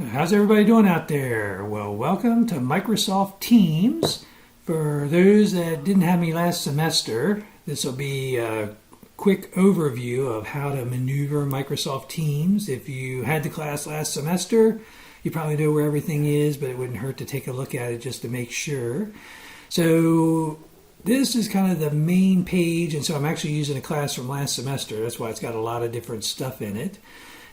How's everybody doing out there? Well, welcome to Microsoft Teams. For those that didn't have me last semester, this will be a quick overview of how to maneuver Microsoft Teams. If you had the class last semester, you probably know where everything is, but it wouldn't hurt to take a look at it just to make sure. So this is kind of the main page, and so I'm actually using a class from last semester. That's why it's got a lot of different stuff in it.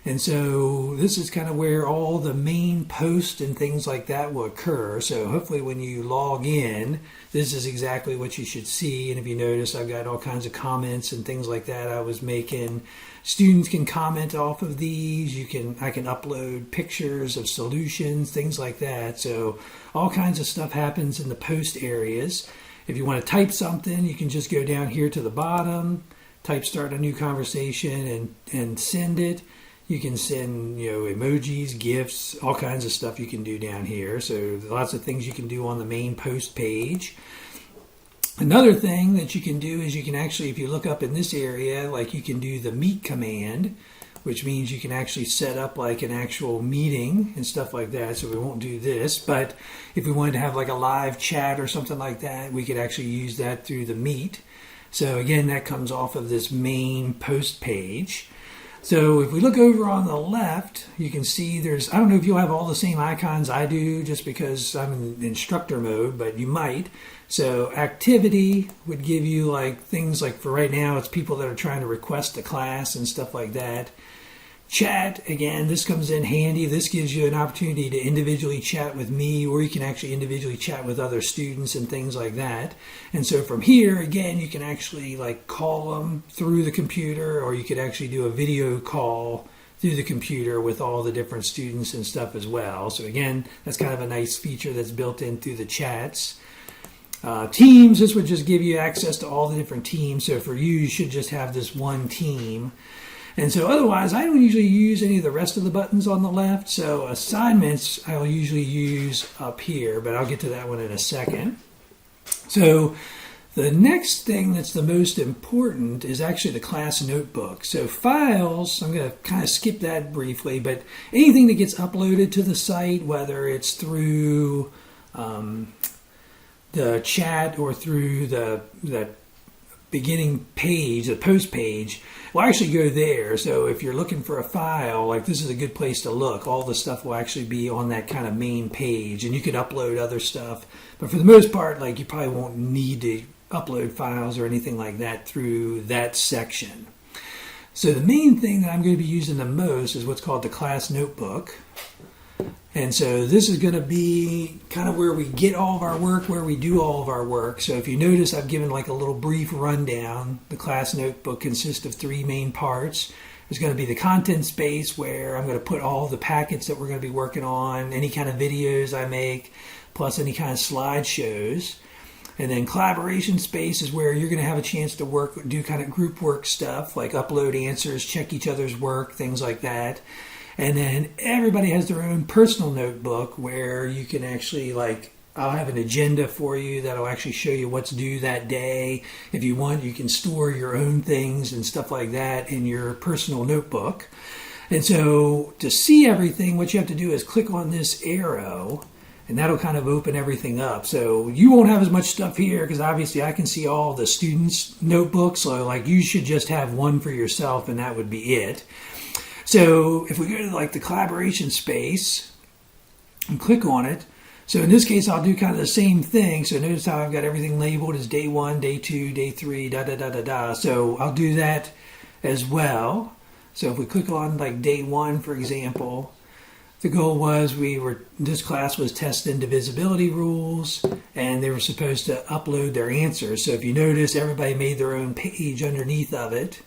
And so this is kind of where all the main posts and things like that will occur. So hopefully when you log in, this is exactly what you should see. And if you notice, I've got all kinds of comments and things like that I was making. Students can comment off of these. I can upload pictures of solutions, things like that. So all kinds of stuff happens in the post areas. If you want to type something, you can just go down here to the bottom, type start a new conversation and send it. You can send, emojis, GIFs, all kinds of stuff you can do down here. So lots of things you can do on the main post page. Another thing that you can do is you can actually, if you look up in this area, like you can do the meet command, which means you can actually set up like an actual meeting and stuff like that. So we won't do this, but if we wanted to have like a live chat or something like that, we could actually use that through the meet. So again, that comes off of this main post page. So if we look over on the left, you can see I don't know if you'll have all the same icons I do just because I'm in instructor mode, but you might. So activity would give you like things like for right now, it's people that are trying to request a class and stuff like that. Chat, again, this comes in handy. This gives you an opportunity to individually chat with me, or you can actually individually chat with other students and things like that. And so from here, again, you can actually like call them through the computer, or you could actually do a video call through the computer with all the different students and stuff as well. So again, that's kind of a nice feature that's built in through the chats. Teams, this would just give you access to all the different teams. So for you should just have this one team. And so otherwise, I don't usually use any of the rest of the buttons on the left. So assignments, I'll usually use up here, but I'll get to that one in a second. So the next thing that's the most important is actually the class notebook. So files, I'm going to kind of skip that briefly, but anything that gets uploaded to the site, whether it's through the chat or through the beginning page, the post page, will actually go there. So if you're looking for a file, like this is a good place to look. All the stuff will actually be on that kind of main page, and you can upload other stuff. But for the most part, like you probably won't need to upload files or anything like that through that section. So the main thing that I'm going to be using the most is what's called the class notebook. And so this is going to be kind of where we get all of our work, where we do all of our work. So if you notice, I've given like a little brief rundown. The class notebook consists of three main parts. There's going to be the content space where I'm going to put all the packets that we're going to be working on, any kind of videos I make, plus any kind of slideshows. And then collaboration space is where you're going to have a chance to do kind of group work stuff, like upload answers, check each other's work, things like that. And then everybody has their own personal notebook where you can actually I'll have an agenda for you that'll actually show you what's due that day. If you want, you can store your own things and stuff like that in your personal notebook. And so to see everything, what you have to do is click on this arrow, and that'll kind of open everything up. So you won't have as much stuff here because obviously I can see all the students' notebooks. So you should just have one for yourself, and that would be it. So if we go to the collaboration space and click on it, so in this case I'll do kind of the same thing. So notice how I've got everything labeled as day 1, day 2, day 3, So I'll do that as well. So if we click on day 1, for example, the goal was this class was test indivisibility rules, and they were supposed to upload their answers. So if you notice, everybody made their own page underneath of it.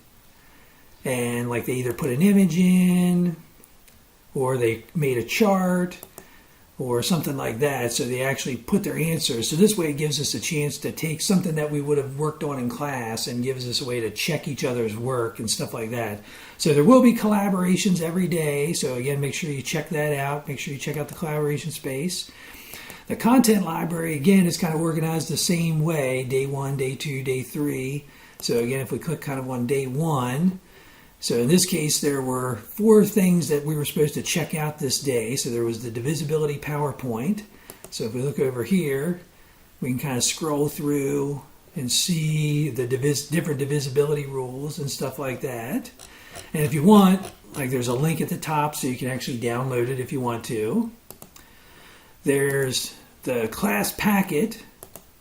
And they either put an image in, or they made a chart, or something like that. So they actually put their answers. So this way it gives us a chance to take something that we would have worked on in class and gives us a way to check each other's work and stuff like that. So there will be collaborations every day. So again, make sure you check that out. Make sure you check out the collaboration space. The content library, again, is kind of organized the same way. Day 1, day 2, day 3. So again, if we click kind of on day 1, So in this case, there were 4 things that we were supposed to check out this day. So there was the divisibility PowerPoint. So if we look over here, we can kind of scroll through and see the different divisibility rules and stuff like that. And if you want, like, there's a link at the top so you can actually download it if you want to. There's the class packet.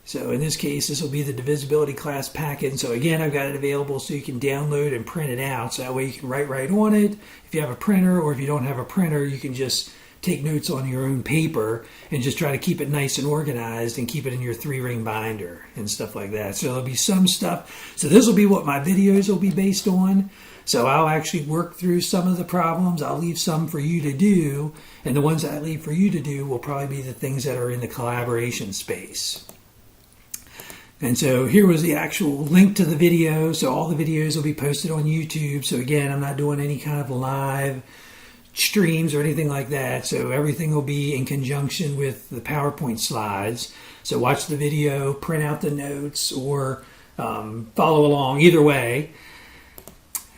So in this case, this will be the divisibility class packet. And so again, I've got it available so you can download and print it out. So that way you can write right on it. If you have a printer, or if you don't have a printer, you can just take notes on your own paper and just try to keep it nice and organized and keep it in your 3-ring binder and stuff like that. So there'll be some stuff. So this will be what my videos will be based on. So I'll actually work through some of the problems. I'll leave some for you to do. And the ones that I leave for you to do will probably be the things that are in the collaboration space. And so here was the actual link to the video. So all the videos will be posted on YouTube. So again, I'm not doing any kind of live streams or anything like that. So everything will be in conjunction with the PowerPoint slides. So watch the video, print out the notes, or follow along either way.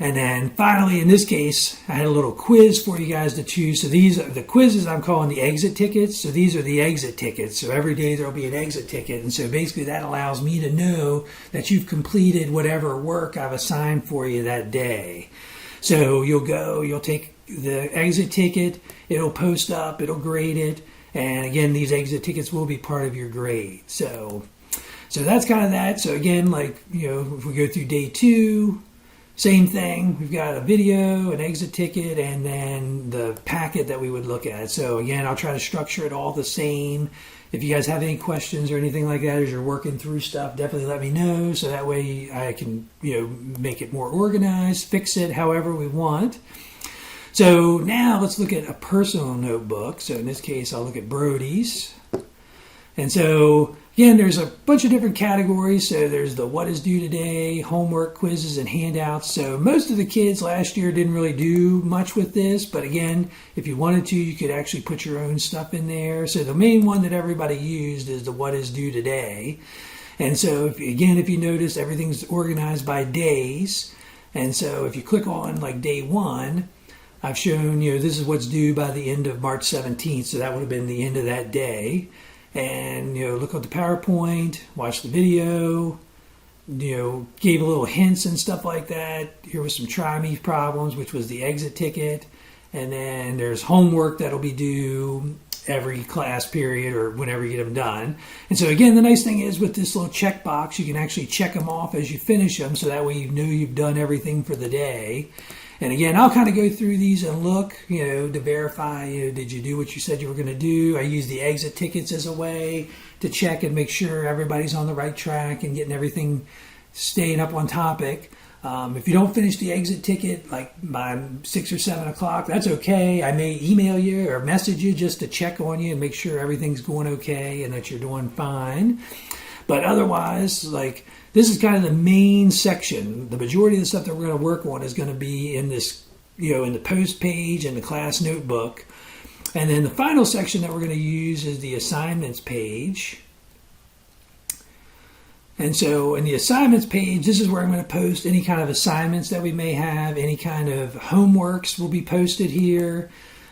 And then finally, in this case, I had a little quiz for you guys to choose. So these are the quizzes I'm calling the exit tickets. So these are the exit tickets. So every day there'll be an exit ticket. And so basically that allows me to know that you've completed whatever work I've assigned for you that day. So you'll take the exit ticket, it'll post up, it'll grade it. And again, these exit tickets will be part of your grade. So that's kind of that. So again, like, if we go through day 2, same thing. We've got a video, an exit ticket, and then the packet that we would look at. So again, I'll try to structure it all the same. If you guys have any questions or anything like that as you're working through stuff, definitely let me know. So that way I can, make it more organized, fix it however we want. So now let's look at a personal notebook. So in this case, I'll look at Brody's. And so again, there's a bunch of different categories. So there's the what is due today, homework, quizzes, and handouts. So most of the kids last year didn't really do much with this. But again, if you wanted to, you could actually put your own stuff in there. So the main one that everybody used is the what is due today. And so if you notice, everything's organized by days. And so if you click on like day 1, I've shown, this is what's due by the end of March 17th. So that would have been the end of that day. And, look at the PowerPoint, watch the video, gave a little hints and stuff like that. Here was some try me problems, which was the exit ticket. And then there's homework that'll be due every class period or whenever you get them done. And so again, the nice thing is with this little checkbox, you can actually check them off as you finish them. So that way you've done everything for the day. And again, I'll kind of go through these and look, to verify, did you do what you said you were going to do? I use the exit tickets as a way to check and make sure everybody's on the right track and getting everything staying up on topic. If you don't finish the exit ticket like by 6 or 7 o'clock, that's okay. I may email you or message you just to check on you and make sure everything's going okay and that you're doing fine. But otherwise, this is kind of the main section. The majority of the stuff that we're going to work on is going to be in this, in the post page and the class notebook. And then the final section that we're going to use is the assignments page. And so in the assignments page, this is where I'm going to post any kind of assignments that we may have. Any kind of homeworks will be posted here.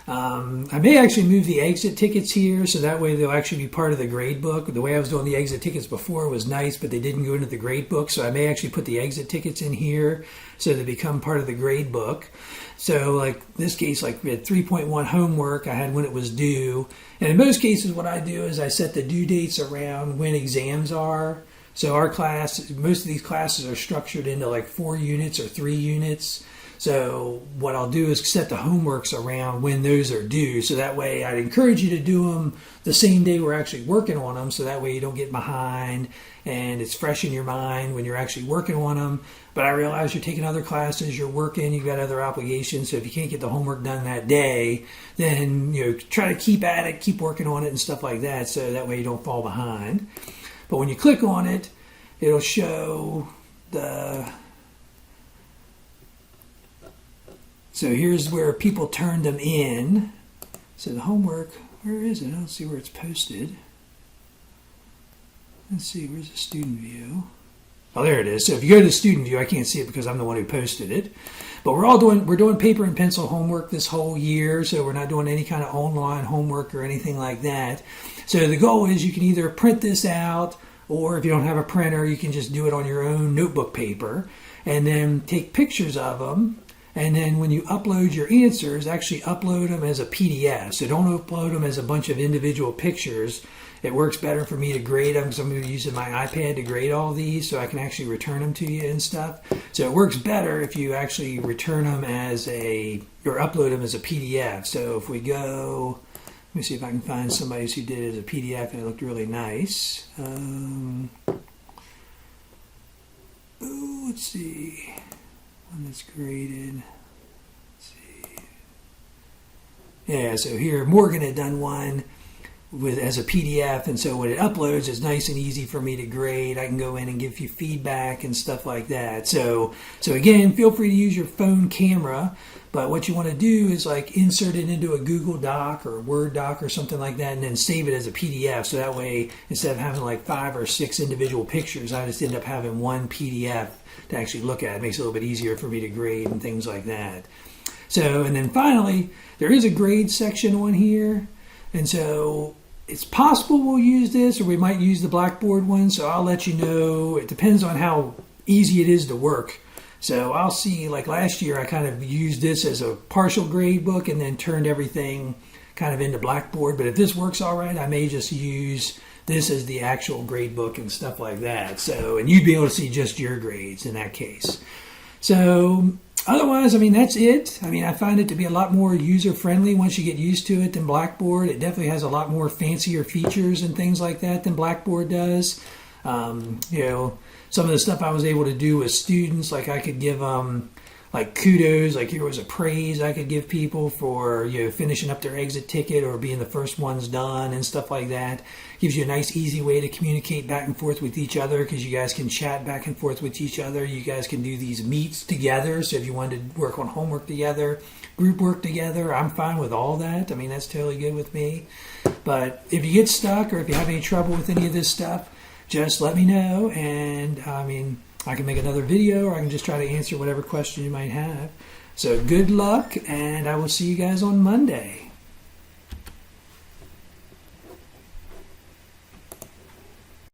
I may actually move the exit tickets here so that way they'll actually be part of the grade book. The way I was doing the exit tickets before was nice, but they didn't go into the grade book. So I may actually put the exit tickets in here so they become part of the grade book. So like this case, like we had 3.1 homework, I had when it was due. And in most cases, what I do is I set the due dates around when exams are. So our class, most of these classes are structured into like 4 units or 3 units. So what I'll do is set the homeworks around when those are due. So that way I'd encourage you to do them the same day we're actually working on them. So that way you don't get behind and it's fresh in your mind when you're actually working on them. But I realize you're taking other classes, you're working, you've got other obligations. So if you can't get the homework done that day, then try to keep at it, keep working on it and stuff like that. So that way you don't fall behind. But when you click on it, it'll show So here's where people turned them in. So the homework, where is it? I don't see where it's posted. Let's see, where's the student view? Oh, there it is. So if you go to the student view, I can't see it because I'm the one who posted it. But we're doing paper and pencil homework this whole year, so we're not doing any kind of online homework or anything like that. So the goal is you can either print this out, or if you don't have a printer, you can just do it on your own notebook paper, and then take pictures of them. And then when you upload your answers, actually upload them as a PDF. So don't upload them as a bunch of individual pictures. It works better for me to grade them because I'm going to be using my iPad to grade all these so I can actually return them to you and stuff. So it works better if you actually return them or upload them as a PDF. So if we go, let me see if I can find somebody who did it as a PDF and it looked really nice. Let's see. One that's graded. Let's see. Yeah, so here Morgan had done one as a PDF, and so when it uploads, it's nice and easy for me to grade. I can go in and give you feedback and stuff like that. So again, feel free to use your phone camera, but what you want to do is like insert it into a Google Doc or a Word doc or something like that, and then save it as a PDF. So that way, instead of having like 5 or 6 individual pictures, I just end up having one PDF to actually look at. It makes it a little bit easier for me to grade and things like that. So, and then finally, there is a grade section on here. And so it's possible we'll use this, or we might use the Blackboard one. So I'll let you know. It depends on how easy it is to work. So I'll see, like last year, I kind of used this as a partial grade book and then turned everything kind of into Blackboard. But if this works all right, I may just use this as the actual grade book and stuff like that. So, and you'd be able to see just your grades in that case. So otherwise, I mean, that's it. I mean, I find it to be a lot more user-friendly once you get used to it than Blackboard. It definitely has a lot more fancier features and things like that than Blackboard does. Some of the stuff I was able to do with students, like I could give them like kudos, like here was a praise I could give people for finishing up their exit ticket or being the first ones done and stuff like that. Gives you a nice easy way to communicate back and forth with each other because you guys can chat back and forth with each other. You guys can do these meets together. So if you wanted to work on homework together, group work together, I'm fine with all that. I mean, that's totally good with me. But if you get stuck or if you have any trouble with any of this stuff, just let me know, and I mean, I can make another video, or I can just try to answer whatever question you might have. So good luck, and I will see you guys on Monday.